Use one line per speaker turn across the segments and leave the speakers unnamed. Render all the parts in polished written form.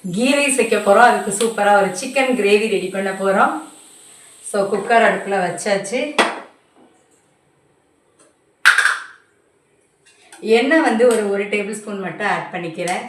Key rice வைக்க போகிறோம். அதுக்கு சூப்பராக ஒரு சிக்கன் கிரேவி ரெடி பண்ண போகிறோம். ஸோ குக்கர் அடுப்பில் வச்சாச்சு. எண்ணெய் வந்து ஒரு டேபிள் ஸ்பூன் மட்டும் ஆட் பண்ணிக்கிறேன்.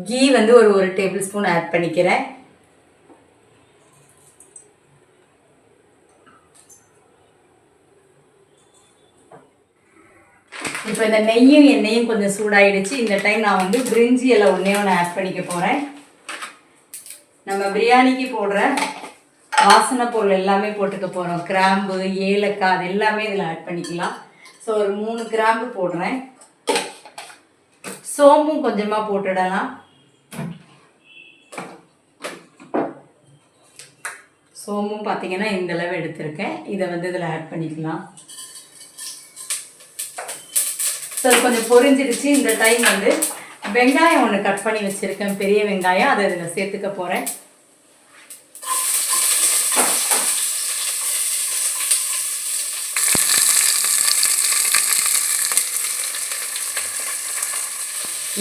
கீ வந்து ஒரு டேபிள் ஸ்பூன் ஆட் பண்ணிக்கிறேன். இப்போ இந்த நெய்யும் எண்ணெயும் கொஞ்சம் சூடாயிடுச்சு. இந்த டைம் நான் வந்து பிரிஞ்சி எல்லாம் ஒன்றே ஆட் பண்ணிக்க போகிறேன். நம்ம பிரியாணிக்கு போடுற வாசனை பொருள் எல்லாமே போட்டுக்க போகிறோம். கிராம்பு, ஏலக்காய் அது எல்லாமே இதில் ஆட் பண்ணிக்கலாம். ஸோ ஒரு 3 கிராம்பு போடுறேன். சோம்பும் கொஞ்சமாக போட்டுடலாம். சோம்பும் பார்த்தீங்கன்னா இந்த அளவு எடுத்திருக்கேன். இதை வந்து இதில் ஆட் பண்ணிக்கலாம். ஸோ அது கொஞ்சம் பொரிஞ்சிடுச்சு. இந்த டைம் வந்து வெங்காயம் ஒன்று கட் பண்ணி வச்சுருக்கேன், பெரிய வெங்காயம். அதை இதில் சேர்த்துக்க போகிறேன்.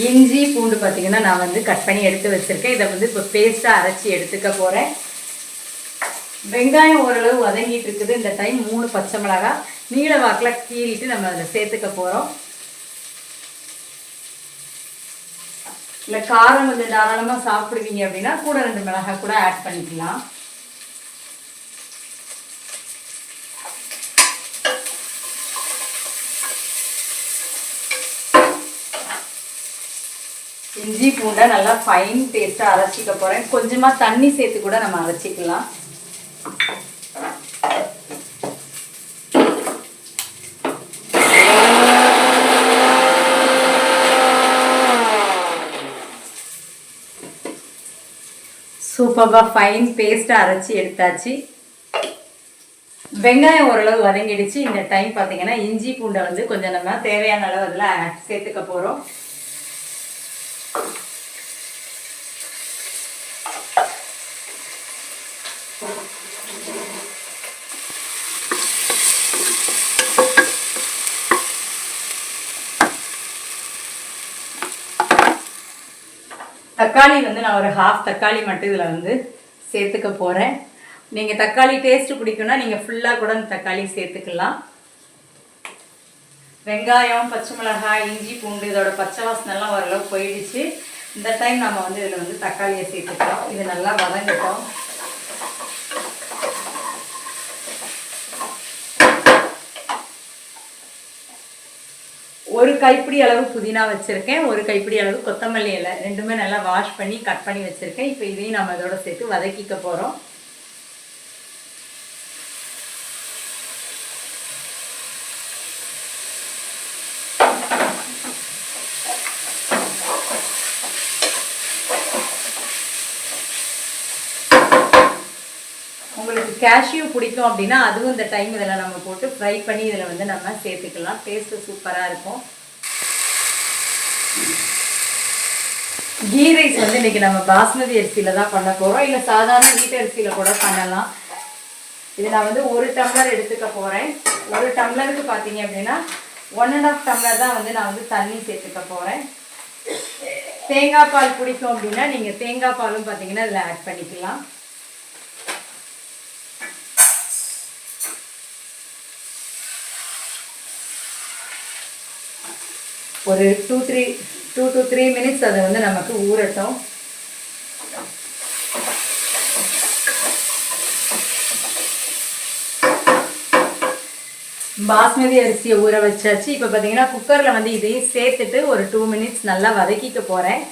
இஞ்சி பூண்டு பார்த்தீங்கன்னா நான் வந்து கட் பண்ணி எடுத்து வச்சுருக்கேன். இதை வந்து இப்போ பேஸ்ட்டாக அரைச்சி எடுத்துக்க போகிறேன். வெங்காயம் ஓரளவு வதங்கிட்டு இருக்குது. இந்த டைம் 3 பச்சை மிளகாய் நீல வாக்கில் கீறிட்டு நம்ம அதில் சேர்த்துக்க போகிறோம். இல்லை காரம் கொஞ்சம் தாராளமாக சாப்பிடுவீங்க அப்படின்னா கூட 2 மிளகாய் கூட ஆட் பண்ணிக்கலாம். இஞ்சி பூண்டை நல்லா ஃபைன் பேஸ்ட்டாக அரைச்சிக்க போகிறேன். கொஞ்சமாக தண்ணி சேர்த்து கூட நம்ம அரைச்சிக்கலாம். சூப்பராக ஃபைன் பேஸ்ட்டாக அரைச்சி எடுத்தாச்சு. வெங்காயம் ஓரளவு வதங்கிடுச்சு. இந்த டைம் பார்த்தீங்கன்னா இஞ்சி பூண்டை வந்து கொஞ்சம் நம்ம தேவையான அளவு அதில் சேர்த்துக்க போகிறோம். தக்காளி வந்து நான் ஒரு ஹாஃப் தக்காளி மட்டும் இதில் வந்து சேர்த்துக்க போகிறேன். நீங்கள் தக்காளி டேஸ்ட்டு பிடிக்குன்னா நீங்கள் ஃபுல்லாக கூட இந்த தக்காளி சேர்த்துக்கலாம். வெங்காயம், பச்சை மிளகாய், இஞ்சி பூண்டு இதோட பச்சை வாசனைலாம் ஓரளவு போயிடுச்சு. இந்த டைம் நம்ம வந்து இதில் வந்து தக்காளியை சேர்த்துக்கலாம். இது நல்லா வதங்கட்டும். ஒரு கைப்பிடி அளவு புதினா வச்சுருக்கேன், ஒரு கைப்பிடி அளவு கொத்தமல்லி இலை, ரெண்டுமே நல்லா வாஷ் பண்ணி கட் பண்ணி வச்சுருக்கேன். இப்போ இதையும் நம்ம இதோட சேர்த்து வதக்கிக்க போகிறோம். உங்களுக்கு கேஷ்யூ பிடிக்கும் அப்படின்னா அதுவும் இந்த டைம் இதில் நம்ம போட்டு ஃப்ரை பண்ணி இதில் வந்து நம்ம சேர்த்துக்கலாம். டேஸ்ட்டு சூப்பராக இருக்கும். கீ ரைஸ் வந்து இன்றைக்கி நம்ம பாஸ்மதி அரிசியில் தான் பண்ண போகிறோம். இல்லை சாதாரண வீட்டு அரிசியில் கூட பண்ணலாம். இது நான் வந்து 1 டம்ளர் எடுத்துக்க போகிறேன். 1 டம்ளருக்கு பார்த்தீங்க அப்படின்னா 1½ டம்ளர் தான் வந்து நான் வந்து தண்ணி சேர்த்துக்க போகிறேன். தேங்காய் பால் பிடிக்கும் அப்படின்னா நீங்கள் தேங்காய் பாலும் பார்த்தீங்கன்னா இதில் ஆட் பண்ணிக்கலாம். ஒரு 2 to 3 மினிட்ஸ் அதை வந்து நமக்கு ஊறட்டும். பாஸ்மதி அரிசியை ஊற வச்சாச்சு. இப்போ பார்த்தீங்கன்னா குக்கரில் வந்து இதையும் சேர்த்துட்டு ஒரு 2 மினிட்ஸ் நல்லா வதக்கிக்க போகிறேன்.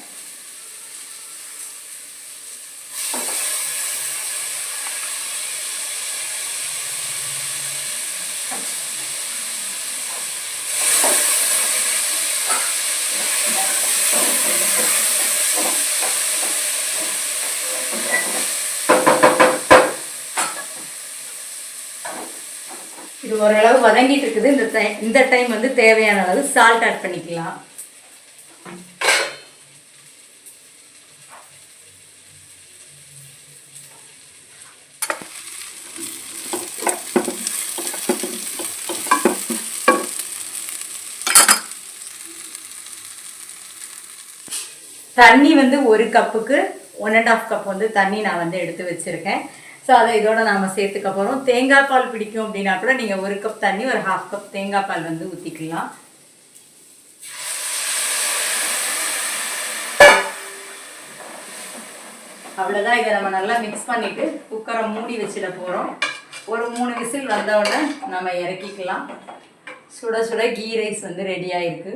இது ஓரளவு வதங்கிட்டு இருக்குது. இந்த டைம் வந்து தேவையான அளவு சால்ட் ஆட் பண்ணிக்கலாம். தண்ணி வந்து ஒரு கப்புக்கு 1.5 கப் வந்து தண்ணி நான் வந்து எடுத்து வச்சுருக்கேன். ஸோ அதை இதோட நாம் சேர்த்துக்க போகிறோம். தேங்காய் பால் பிடிக்கும் அப்படின்னா கூட நீங்கள் 1 கப் தண்ணி ஒரு 1/2 கப் தேங்காய் பால் வந்து ஊற்றிக்கலாம். அவ்வளோதான். இதை நம்ம நல்லா மிக்ஸ் பண்ணிவிட்டு குக்கரை மூடி வச்சிட போகிறோம். ஒரு 3 விசில் வந்தவுடனே நம்ம இறக்கிக்கலாம். சுட சுட கீ ரைஸ் வந்து ரெடி ஆயிருக்கு.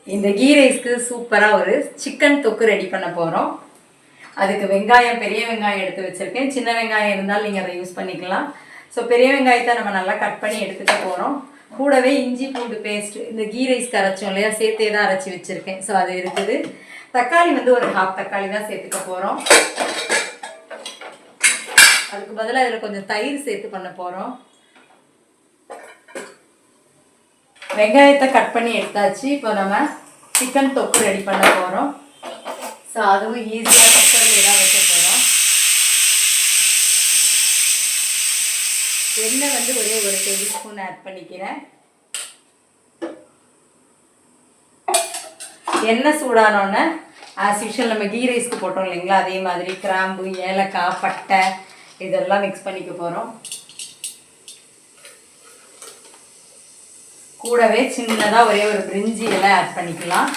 இந்த கீ ரைஸுக்கு சூப்பராக ஒரு சிக்கன் தொக்கு ரெடி பண்ண போகிறோம். அதுக்கு வெங்காயம், பெரிய வெங்காயம் எடுத்து வச்சுருக்கேன். சின்ன வெங்காயம் இருந்தாலும் நீங்கள் அதை யூஸ் பண்ணிக்கலாம். ஸோ பெரிய வெங்காயத்தை நம்ம நல்லா கட் பண்ணி எடுத்துக்க போகிறோம். கூடவே இஞ்சி பூண்டு பேஸ்ட், இந்த கீ ரைஸ்க்கு அரைச்சோம் இல்லையா, சேர்த்தே தான் அரைச்சி வச்சுருக்கேன். ஸோ அது இருக்குது. தக்காளி வந்து ஒரு 1/2 தக்காளி தான் சேர்த்துக்க போகிறோம். அதுக்கு பதிலாக இதில் கொஞ்சம் தயிர் சேர்த்து பண்ண போகிறோம். வெங்காயத்தை கட் பண்ணி எடுத்தாச்சு. இப்போ நம்ம சிக்கன் தொக்கு ரெடி பண்ண போகிறோம். ஸோ அதுவும் ஈஸியாக குக்கரில் தான் வைக்க போகிறோம். எண்ணெய் வந்து ஒரே 1 டேபிள் ஸ்பூன் ஆட் பண்ணிக்கிறேன். எண்ணெய் சூடானோன்னே ஆஸ் யூஷுவல் நம்ம கீ ரைஸ்க்கு போட்டோம் இல்லைங்களா, அதே மாதிரி கிராம்பு, ஏலக்காய், பட்டை இதெல்லாம் மிக்ஸ் பண்ணிக்க போகிறோம். கூடவே சின்னதாக ஒரே ஒரு பிரிஞ்சி எல்லாம் ஆட் பண்ணிக்கலாம்.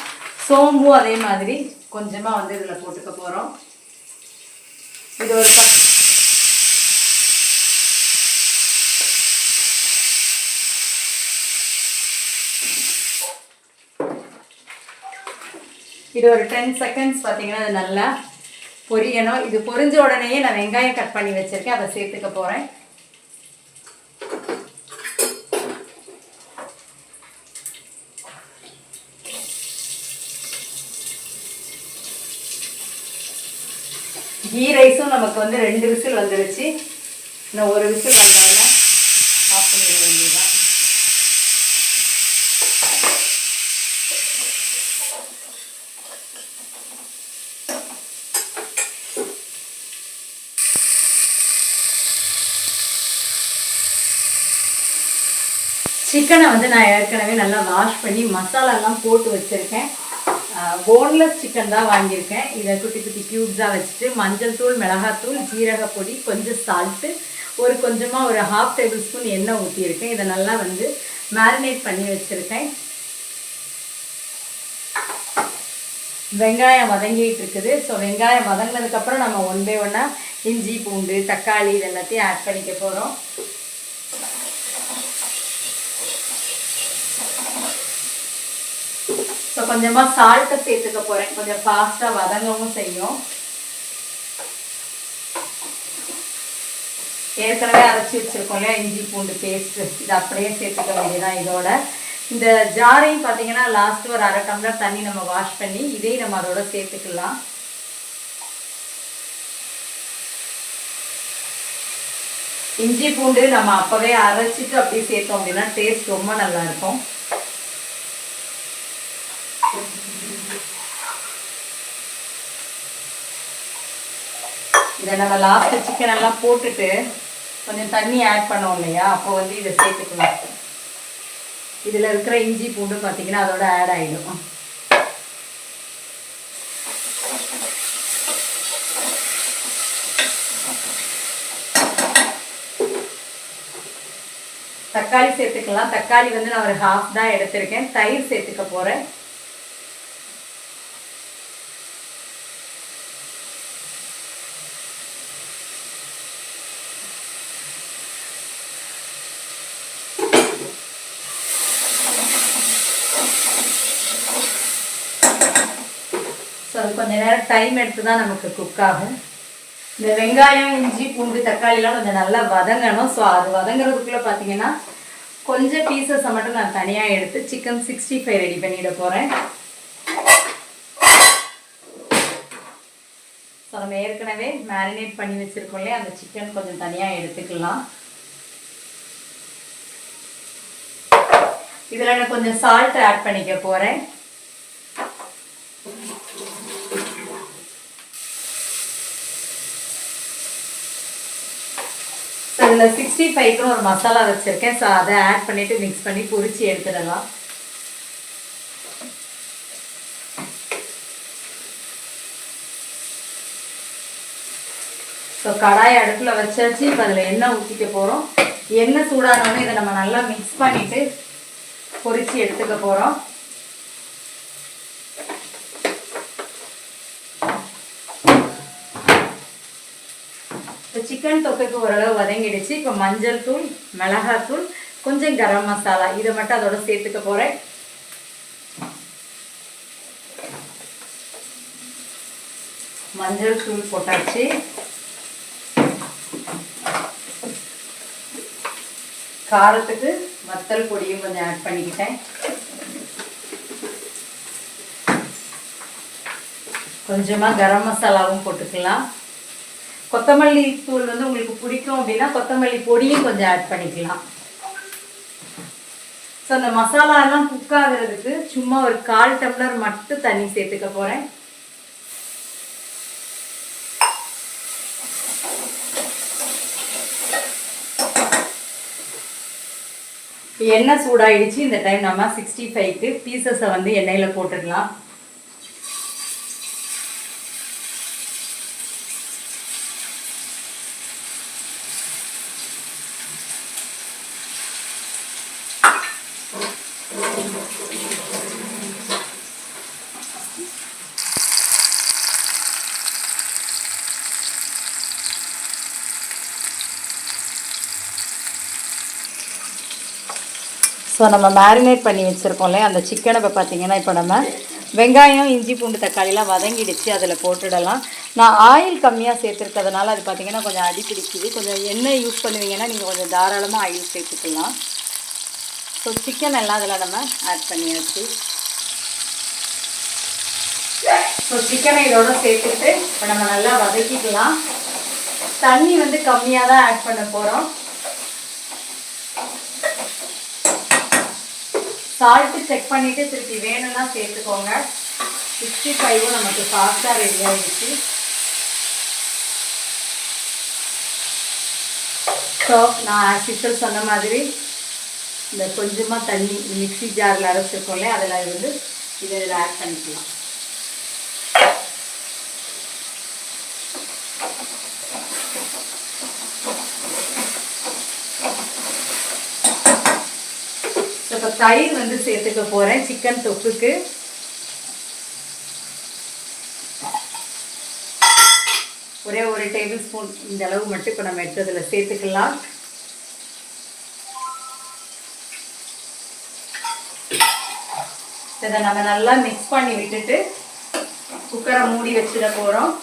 சோம்பும் அதே மாதிரி கொஞ்சமாக வந்து இதில் போட்டுக்க போகிறோம். இது ஒரு 10 செகண்ட்ஸ் பார்த்தீங்கன்னா அது நல்லா பொரியணும். இது பொரிஞ்ச உடனேயே நான் வெங்காயம் கட் பண்ணி வச்சுருக்கேன், அதை சேர்த்துக்க போகிறேன். கீ ரைஸும் நமக்கு வந்து 2 விசில் வந்துருச்சு. இன்னும் 1 விசில் வந்தோடனே ஆஃப் பண்ணிட வேண்டியதுதான். சிக்கனை வந்து நான் ஏற்கனவே நல்லா வாஷ் பண்ணி மசாலாலாம் போட்டு வச்சுருக்கேன். போன்லெஸ் சிக்கன் தான் வாங்கியிருக்கேன். இதை குட்டி குட்டி க்யூப்ஸாக வச்சுட்டு மஞ்சள் தூள், மிளகாத்தூள், ஜீரகப்பொடி, கொஞ்சம் சால்ட்டு, கொஞ்சமாக ஒரு 1/2 டேபிள் ஸ்பூன் எண்ணெய் ஊற்றியிருக்கேன். இதை நல்லா வந்து மேரினேட் பண்ணி வச்சுருக்கேன். வெங்காயம் வதங்கிட்டு இருக்குது. ஸோ வெங்காயம் வதங்கினதுக்கப்புறம் நம்ம 1 பை 1 இஞ்சி, பூண்டு, தக்காளி இது எல்லாத்தையும் ஆட் பண்ணிக்க போகிறோம். ஸோ கொஞ்சமாக சால்ட்டை சேர்த்துக்க போகிறேன். கொஞ்சம் ஃபாஸ்ட்டாக வதங்கவும் செய்யும். ஏற்கனவே அரைச்சி வச்சுருக்கோம் இல்லையா இஞ்சி பூண்டு பேஸ்ட்டு, இது அப்படியே சேர்த்துக்க வேண்டியதான். இதோட இந்த ஜாரையும் பார்த்தீங்கன்னா லாஸ்ட்டு ஒரு 1/2 டம்ளர் தண்ணி நம்ம வாஷ் பண்ணி இதையும் நம்ம அதோட சேர்த்துக்கலாம். இஞ்சி பூண்டு நம்ம அப்போவே அரைச்சிட்டு அப்படியே சேர்த்தோம் அப்படின்னா டேஸ்ட் ரொம்ப நல்லாயிருக்கும். இதை நம்ம லாஸ்ட்டு சிக்கன் எல்லாம் போட்டுட்டு கொஞ்சம் தண்ணி ஆட் பண்ணோம் இல்லையா, அப்போ வந்து இதை சேர்த்துக்கலாம். இதில் இருக்கிற இஞ்சி பூண்டு பார்த்தீங்கன்னா அதோட ஆட் ஆகிடும். தக்காளி சேர்த்துக்கலாம். தக்காளி வந்து நான் ஒரு 1/2 தான் எடுத்திருக்கேன். தயிர் சேர்த்துக்க போகிறேன். ஸோ அது கொஞ்சம் நேரம் டைம் எடுத்து தான் நமக்கு குக் ஆகும். இந்த வெங்காயம், இஞ்சி, பூண்டு, தக்காளிலாம் கொஞ்சம் நல்லா வதங்கணும். ஸோ அது வதங்குறதுக்குள்ளே பார்த்தீங்கன்னா கொஞ்சம் பீசஸை மட்டும் நான் தனியாக எடுத்து சிக்கன் 65 ரெடி பண்ணிட போகிறேன். ஸோ நம்ம ஏற்கனவே மேரினேட் பண்ணி வச்சுருக்கோம் இல்லையா, அந்த சிக்கன் கொஞ்சம் தனியாக எடுத்துக்கலாம். இதில் நான் கொஞ்சம் சால்ட் ஆட் பண்ணிக்க போகிறேன். ஸோ இதில் 65க்கு ஒரு மசாலா வச்சுருக்கேன். ஸோ அதை ஆட் பண்ணிவிட்டு மிக்ஸ் பண்ணி பொரிச்சு எடுத்துடலாம். ஸோ கடாய் அடுப்பில் வச்சாச்சு. இப்போ அதில் எண்ணெய் ஊற்றிக்க போகிறோம். எண்ணெய் சூடானோடனே இதை நம்ம நல்லா மிக்ஸ் பண்ணிவிட்டு பொரிச்சு எடுத்துக்க போகிறோம். இப்போ சிக்கன் தொக்கைக்கு ஓரளவு வதங்கிடுச்சு. இப்போ மஞ்சள் தூள், மிளகாத்தூள், கொஞ்சம் கரம் மசாலா இதை மட்டும் அதோட சேர்த்துக்க போகிறேன். மஞ்சள் தூள் போட்டாச்சு. காரத்துக்கு வத்தல் பொடியும் கொஞ்சம் ஆட் பண்ணிக்கிட்டேன். கொஞ்சமாக கரம் மசாலாவும் போட்டுக்கலாம். கொத்தமல்லி தூள் வந்து உங்களுக்கு பிடிக்கும் அப்படின்னா கொத்தமல்லி பொடியும் கொஞ்சம் ஆட் பண்ணிக்கலாம். ஸோ அந்த மசாலா எல்லாம் குக் ஆகுறதுக்கு சும்மா ஒரு 1/4 டம்ளர் மட்டும் தண்ணி சேர்த்துக்க போகிறேன். எண்ணெய் சூடாயிடுச்சு. இந்த டைம் நம்ம 65க்கு பீசஸை வந்து எண்ணெயில் போட்டுடலாம். ஸோ நம்ம மேரினேட் பண்ணி வச்சுருக்கோம் இல்லையா அந்த சிக்கனை இப்போ பார்த்தீங்கன்னா இப்போ நம்ம வெங்காயம், இஞ்சி, பூண்டு, தக்காளிலாம் வதங்கிடுச்சு. அதில் போட்டுடலாம். நான் ஆயில் கம்மியாக சேர்த்துருக்கிறதுனால அது பார்த்திங்கன்னா கொஞ்சம் அடி பிடிக்குது. கொஞ்சம் எண்ணெய் யூஸ் பண்ணுவீங்கன்னா நீங்கள் கொஞ்சம் தாராளமாக ஆயில் சேர்த்துக்கலாம். ஸோ சிக்கன் எல்லாம் அதில் நம்ம ஆட் பண்ணியாச்சு. ஸோ சிக்கனை இதோட சேர்த்துட்டு இப்போ நம்ம நல்லா வதக்கிக்கலாம். தண்ணி வந்து கம்மியாக தான் ஆட் பண்ண போகிறோம். சால்ட்டு செக் பண்ணிவிட்டு திருப்பி வேணும்னா சேர்த்துக்கோங்க. 65ம் நமக்கு ஃபாஸ்ட்டாக ரெடி ஆகிடுச்சு. ஸோ நான் ஆக்சுவல் சொன்ன மாதிரி இந்த கொஞ்சமாக தண்ணி மிக்ஸி ஜாரில் அரைச்சிருக்கோம்ல அதில் வந்து இதில் ஆட் பண்ணிக்கலாம். இப்போ தயிர் வந்து சேர்த்துக்க போகிறேன் சிக்கன் தொக்குக்கு. ஒரே 1 டேபிள் ஸ்பூன் இந்த அளவு மட்டும் இப்போ நம்ம எடுத்து அதில் சேர்த்துக்கலாம். இதை நம்ம நல்லா மிக்ஸ் பண்ணி விட்டுட்டு குக்கரை மூடி வச்சிட போகிறோம்.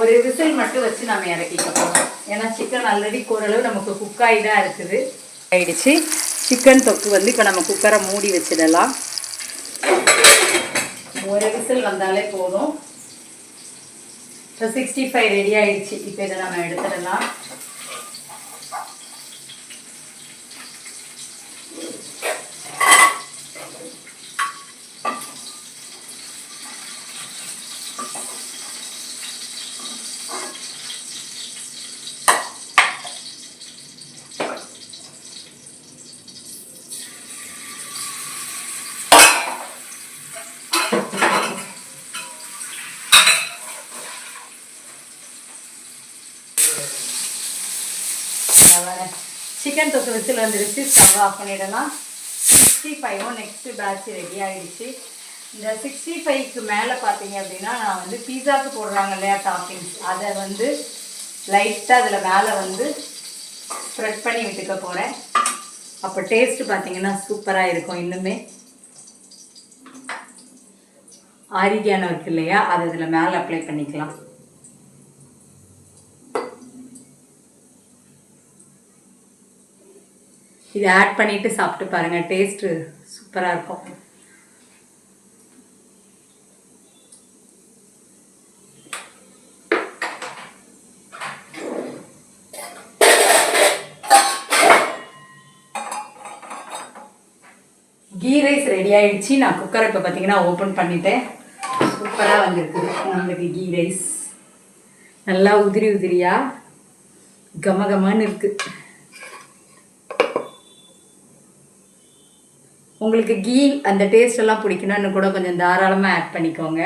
ஒரு விசில் மட்டும் வச்சு நம்ம இறக்கிக்க போகிறோம். ஏன்னா சிக்கன் ஆல்ரெடி ஓரளவு நமக்கு குக்காகி தான் இருக்குது. ஆயிடுச்சு. சிக்கன் தொக்கு வந்து இப்போ நம்ம குக்கரை மூடி வச்சிடலாம். ஒரு விசில் வந்தாலே போதும். இப்போ 65 ரெடி ஆயிடுச்சு. இப்போ இதை நம்ம எடுத்துடலாம். சிக்கன் தொக்கு விசில் வந்துடுச்சு. ஸ்டவ் ஆஃப் பண்ணிடலாம். 65ம் நெக்ஸ்ட் பேட்ச் ரெடி ஆகிடுச்சு. இந்த 65க்கு மேலே பார்த்தீங்க அப்படின்னா நான் வந்து பீஸாவுக்கு போடுறாங்க இல்லையா டாப்பிங்ஸ், அதை வந்து லைட்டாக அதில் மேலே வந்து ஸ்ப்ரெட் பண்ணி விட்டுக்க போகிறேன். அப்போ டேஸ்ட்டு பார்த்தீங்கன்னா சூப்பராக இருக்கும். இன்னுமே ஆரிகானோ இருக்கு இல்லையா, அது இதில் மேலே அப்ளை பண்ணிக்கலாம். இதை ஆட் பண்ணிவிட்டு சாப்பிட்டு பாருங்கள், டேஸ்ட்டு சூப்பராக இருக்கும். கீ ரைஸ் ரெடி ஆகிடுச்சு. நான் குக்கரை இப்போ பார்த்தீங்கன்னா ஓப்பன் பண்ணிட்டேன். சூப்பராக வந்துருக்குது நம்மளுக்கு கீ ரைஸ். நல்லா உதிரி உதிரியாக கமகமான்னு இருக்குது. உங்களுக்கு கீ அந்த டேஸ்ட் எல்லாம் பிடிக்கணும்னு கூட கொஞ்சம் தாராளமாக ஆட் பண்ணிக்கோங்க.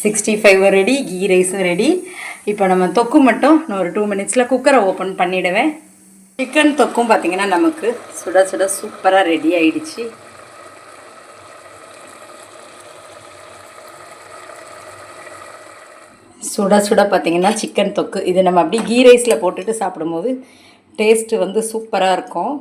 $65 ரெடி, கீ ரைஸும் ரெடி. இப்போ நம்ம தொக்கு மட்டும் நான் ஒரு 2 மினிட்ஸில் குக்கரை ஓப்பன் பண்ணிவிடுவேன். சிக்கன் தொக்கும் பார்த்திங்கன்னா நமக்கு சுட சுட சூப்பராக ரெடி ஆகிடுச்சு. சுட சுட பார்த்திங்கன்னா சிக்கன் தொக்கு. இது நம்ம அப்படியே கீ ரைஸில் போட்டுட்டு சாப்பிடும்போது டேஸ்ட்டு வந்து சூப்பராக இருக்கும்.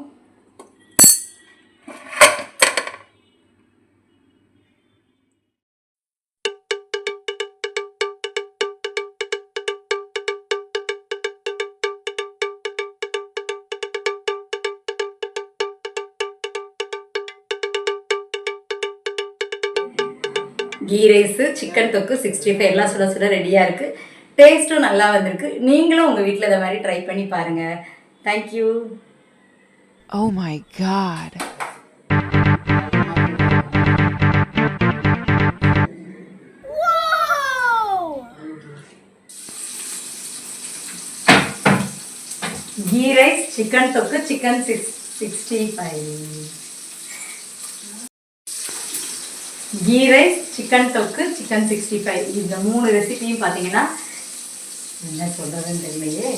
கீ ரைஸு, சிக்கன் தொக்கு, 65 எல்லாம் சுட சுட ரெடியாக இருக்குது. டேஸ்ட்டும் நல்லா வந்திருக்கு. நீங்களும் உங்கள் வீட்டில் இதை மாதிரி ட்ரை பண்ணி பாருங்கள். Thank you.
Oh my God.
Ghee rice, chicken thokku, chicken 65. Ghee rice, chicken thokku, chicken 65 இந்த 3 ரெசிபியும் பார்த்தீங்கன்னா என்ன சொல்கிறதுன்னு தெரியலையே.